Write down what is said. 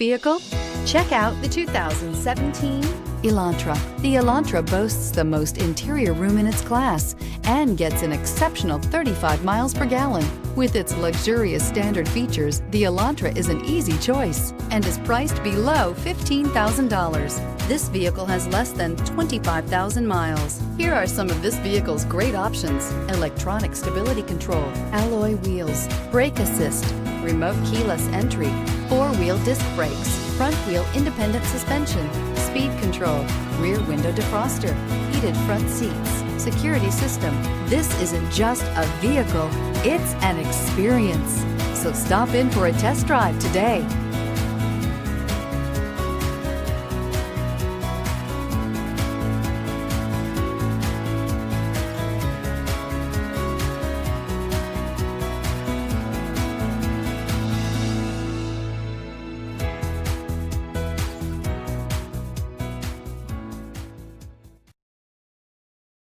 vehicle? Check out the 2017 Elantra. The Elantra boasts the most interior room in its class and gets an exceptional 35 miles per gallon. With its luxurious standard features, the Elantra is an easy choice and is priced below $15,000. This vehicle has less than 25,000 miles. Here are some of this vehicle's great options: electronic stability control, alloy wheels, brake assist, remote keyless entry, four-wheel disc brakes, front-wheel independent suspension, speed control, rear window defroster, heated front seats, security system. This isn't just a vehicle, it's an experience. So stop in for a test drive today.